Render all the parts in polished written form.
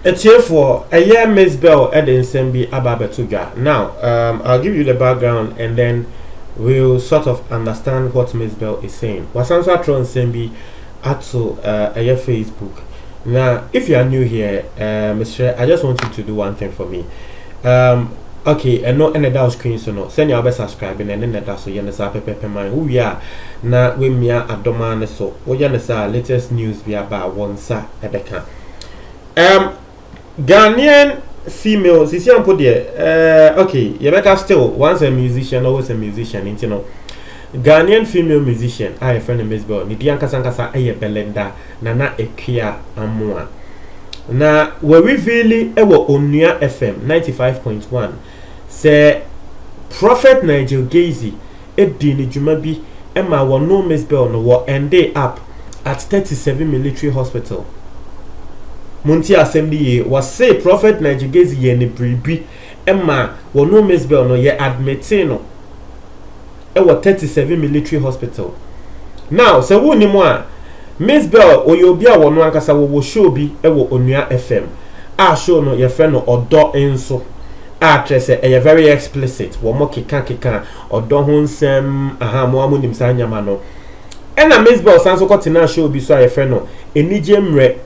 a cheer for a year Miss Bell at the Nsembi Ababetuga. Now, I'll give you the background and then we'll sort of understand what Miss Bell is saying. Wasansa Tron Nsembi at a year Facebook. Now, if you are new here, Mr. I just want you to do one thing for me. Okay, and no any that screen so no. Send your best subscribing and then that so you understand pepe man who we are. Now we me are adomane so. We understand latest news be about one sa ebeka. Ghanaian female, sisi ampo there. Okay, Yebeka still once a musician, always a musician, you know. Ghanaian female musician, I friend of Miss Bell. Ni dianka sankasa eye Belinda Nana Ekia Amua. Na we reveal ewo Onua FM 95.1. Say Prophet Nigel Gazy edi ni dwuma bi ema wo no Miss Bell no wo ende up at 37 military hospital. Munti assembly was say Prophet Nigel Gazy ye ni bribi ema wo no Miss Bell no ye admitting no ewo 37 military hospital. Now say wo ni mo a Miss Bell oyobi a wo no ankasa wo show bi ewo Onua FM a show no ye friend no odo enso trese e very explicit wo mo keka odo ho nsem aha mo amonim sa nyama no ena Miss Bell sanso kotina show bi so a ye friend no enije mre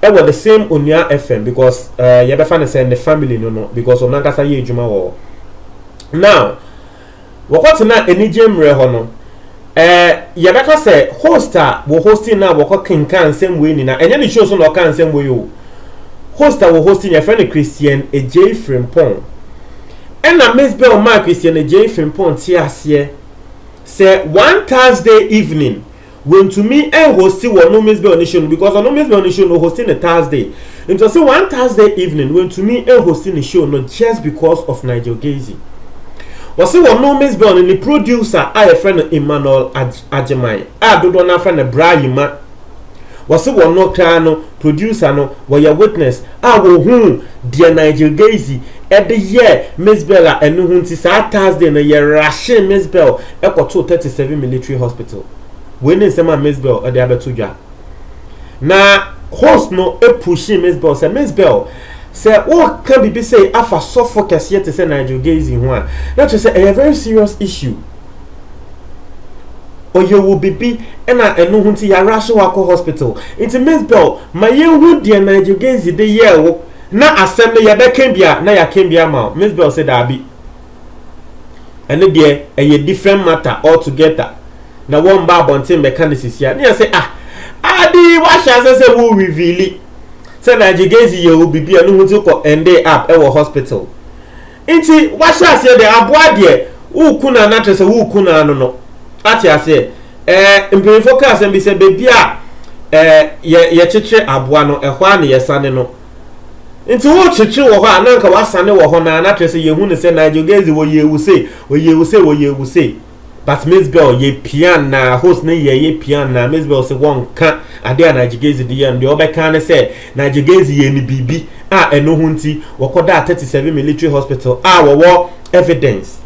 ewo the same Onua FM because ye be fan say the family no because o nankasa ye adwuma wo now wo kotina enije mre ho no yabeka say hoster wo hosting na wo kenkan same way ni na enye ni show so no kan same way o hoster wo hosting your friend Christian Ej Frimpong and na Miss Bell ma Christian Ej Frimpong ti ase say one Thursday evening when to me hosting wo no Miss Bell nation because no Miss Bell nation no hosting a Thursday it was say one Thursday evening when to me hosting the show no just because of Nigel Gazy. Was say one no Miss Bell ni producer a friend Emmanuel Ajemai a dodo na friend Brahima was say one no no producer no was your witness a wo hu dear Nigel Gazy at the year Miss Bell and no hunti sa Thursday na ye rush Miss Bell e ko 37 military hospital when in sama Miss Bell at the abetuja na host no e pushing Miss Bell say Miss Bell say what can be say afa so focus yet to say Nigel Gazy ho a that to say a very serious issue or you will be and I know hunti ya rush wako hospital into Miss Bell my year would dear Nigel Gazy the year na assembly ya be kembia na ya kembia ma Miss Bell said that be and there a different matter altogether na one bar bontin mechanics here na say adi what shall say who reveal it say Nigel Gazy ye will be no hunti ko ende up e hospital inti what shall say the aboa de who kuna na trese who kuna no ati ase mpemfo ka asem bi se bebi a ye cheche aboa no ehwa na yesane no nti wo cheche wo ho ananka wasane wo ho na trese ye hu ne se Nigel Gazy wo ye wu say but Miss Bell ye pian na host ne ye pian na Miss Bell se won ka ade Nigel Gazy de ye ndo obeka ne se Nigel Gazy ye ni bibi a eno hunti wo koda 37 military hospital wo evidence.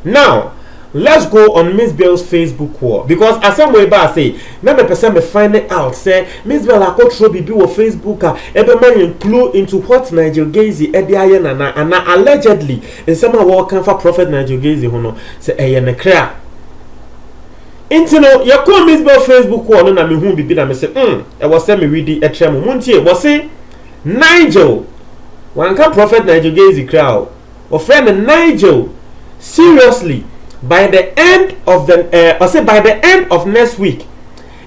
Now let's go on Miss Bell's Facebook wall because as some way back say na me person me find it out say Miss Bell akotro bibi wo Facebook ebe man clue into what Nigel Gazy e de aye na allegedly in some wo kan for Prophet Nigel Gazy ho no say eye ne kra intino ya call Miss Bell Facebook wall no na me hu bibi na me say e was say me read e tre mo muntie was say Nigel one kan Prophet Nigel Gazy kra o friend Nigel seriously by the end of by the end of next week,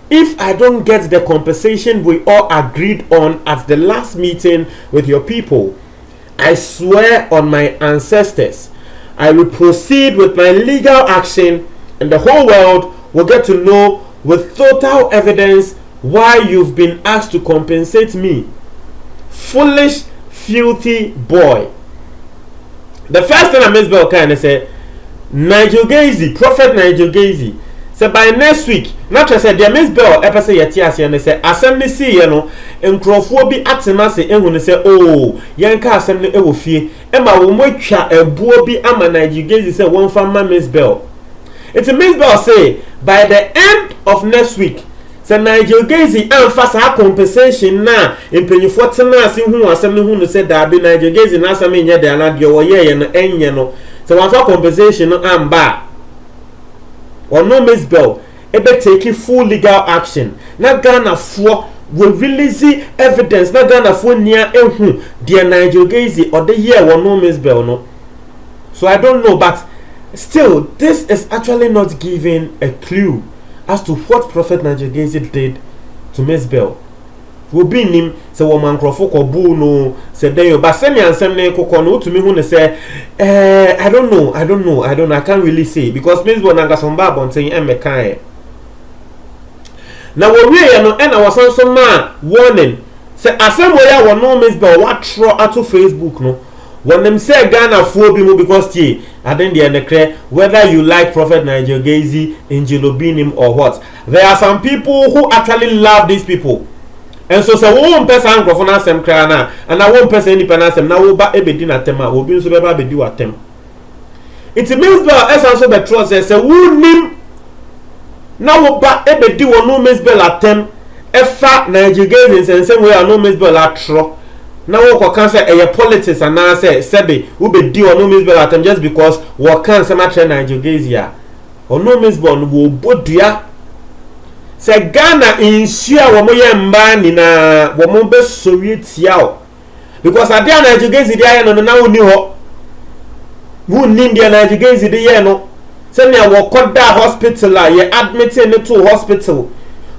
if I don't get the compensation we all agreed on at the last meeting with your people, I swear on my ancestors, I will proceed with my legal action and the whole world will get to know with total evidence why you've been asked to compensate me. Foolish, filthy boy. The first thing I Miss Bell kind of said, Nigel Gazy, Prophet Nigel Gazy, say by next week, not just say the Miss Bell ever say yeti ase and say assembly see you know nkrofo bi atema say ehun say oh yanka assembly e wo fie e ma wo motwa ebuo bi ama Nigel Gazy say won fa ma Miss Bell. It's Miss Bell say by the end of next week se Nigel Gacy emphasize compensation na empenyifo tena ase hu asem ne hu no se da be Nigel Gacy na asem enye da na de wo ye no enye no se wan fa compensation no amba ono Miss Bell ebe take full legal action na Ghana for will release evidence na Ghana for nia ehu de Nigel Gacy or the year ono Miss Bell no. So I don't know, but still this is actually not giving a clue as to what Prophet Nigel Gacy did to Miss Bell. Will be him say woman crofo ko bu no say den but send me ansem na kokko no to me hu ne say I don't know I can't really say because Miss Bell nanga some ba bonten e me kan na wo wie no e na wasanso ma warning say asem wo ya wo no Miss Bell what throw ato Facebook no when them say Ghana for bi mu because tie aden dey declare whether you like Prophet Nigel Gacy, Angelo Binim or what, there are some people who actually love these people. And so one person go for na sem kra na and na one person ni na sem na wo ba ebedi na tem a obi nso be ba bedi wa tem. It means that as also the trust say wo nim na wo ba ebedi wo no Miss Bell atem efa Nigel Gacy nsem we no Miss Bell atro na wo ko kan say e politics and na say sebe wo be di no Miss Bell atem just because wo kan say ma tre Nigel Gacy a no Miss Bell no wo bodua say Ghana insure wo mo ye mba ni na wo mo be Soviet o because ade Nigel Gacy dey aye no na wo ni ho wo ni dey Nigel Gacy dey ye no say na wo koda hospital a ye admit in to hospital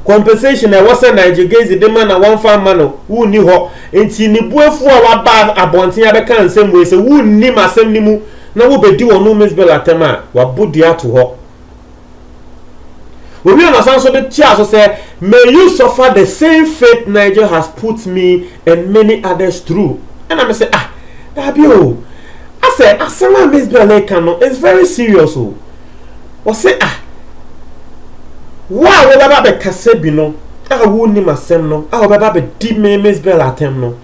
compensation e was Nigel Gacy dey man na one farm man wo ni ho enti ni buefu a wa ba abonten ya be kan nsem we say wo ni masem ni mu na wo be di wo no Miss Bell atema wa bodua to ho. We will not answer the chair so say may you suffer the same fate Nigel has put me and many others through. And I say that be I say asema Miss Bell no it's very serious o. O say wa we baba be kase bi no wo ni masem no wo baba be di me Miss Bell atem no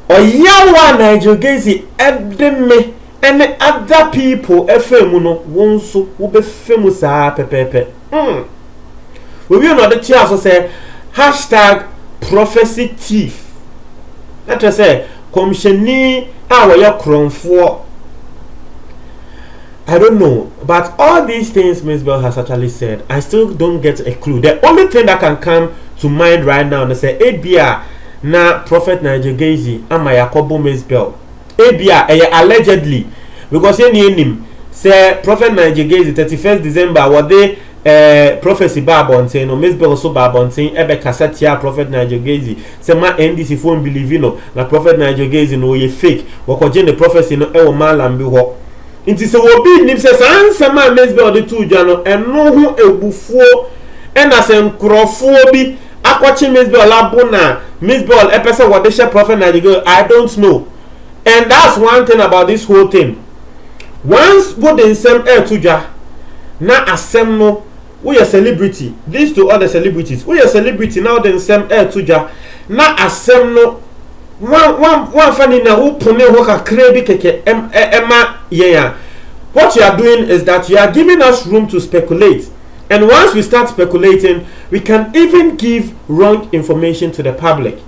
o yawa Nigel Gacy me and other people efemu no wonso wo be femu saa pepepe we will not the chair so say #prophecy thief that is say commissioni we ya kronfo. I don't know, but all these things Miss Bell has actually said, I still don't get a clue. The only thing that can come to mind right now is say ABR na Prophet Nigel Gacy and my Yakobo Miss Bell. ABR allegedly because him say Prophet Nigel Gacy 31st December what they prophecy babonten no Miss Bell so babonten ebe kasetia Prophet Nigel Gacy say ma NDC phone believe no na Prophet Nigel Gacy no ye fake wakoje the prophecy no e wo malambi ho nti se wo bi nim se sansa ma Miss Bell de tuja no eno ho ebufuo ena se nkrofo bi akwachi Miss Bell abuna Miss Bell epese wo de she Prophet Nigel Gacy I don't know. And that's one thing about this whole thing. Once wo de nsem tuja na asem no we a celebrity, these two other celebrities, we a celebrity now then same tuja na asem no one funny na who pone ho kakra bi keke ema yeah. What you are doing is that you are giving us room to speculate, and once we start speculating we can even give wrong information to the public.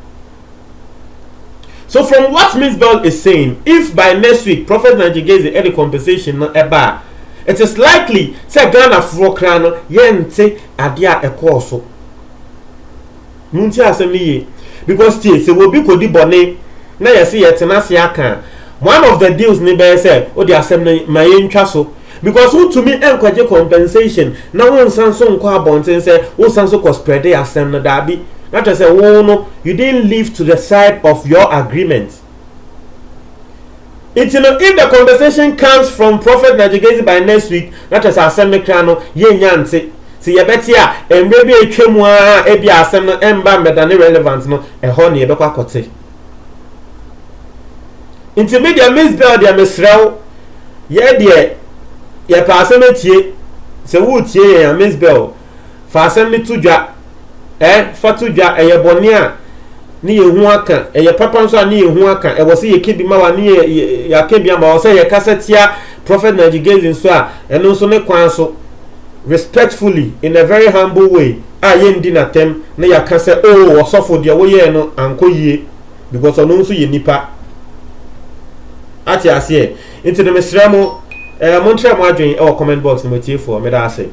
So from what Miss Bell is saying, if by next week Prophet Nigel Gacy any compensation no eba, it is likely say Ghana for krano yente adia ekoso munti asem ye because tie say we bi kodi bone na yesi yetena se aka one of the deals ne be say o di asem na mayentwa so because who to me enkwaje compensation na won sanso nko abonten say wo sanso ko spread asem na dabi that say wo no you didn't live to the side of your agreement. If the conversation comes from Prophet Nigel Gacy by next week, that is asem krano ye nyante si ye betia embe bi etwemu a e bi asem no emba medane relevant no e ho ne ye bekwa kote intermediate Miss Bell dia mesrew ye de ye pa asem etie se wo tie ye Miss Bell fa asem ni tudwa fa tudwa ye bone a ni ye hu aka ye papa nso ni ye hu aka e wo se ye kebi ma wa ni ye kebi ma wo se ye kasetia Prophet Nigel Gacy nso a eno nso ne kwan so respectfully in a very humble way yendi na tem na yaka say oh osofo de wo ye no anko yie because ono nso ye nipa ati ase e nti na mesramo mo ntra mo adwen e comment box no tie for me da ase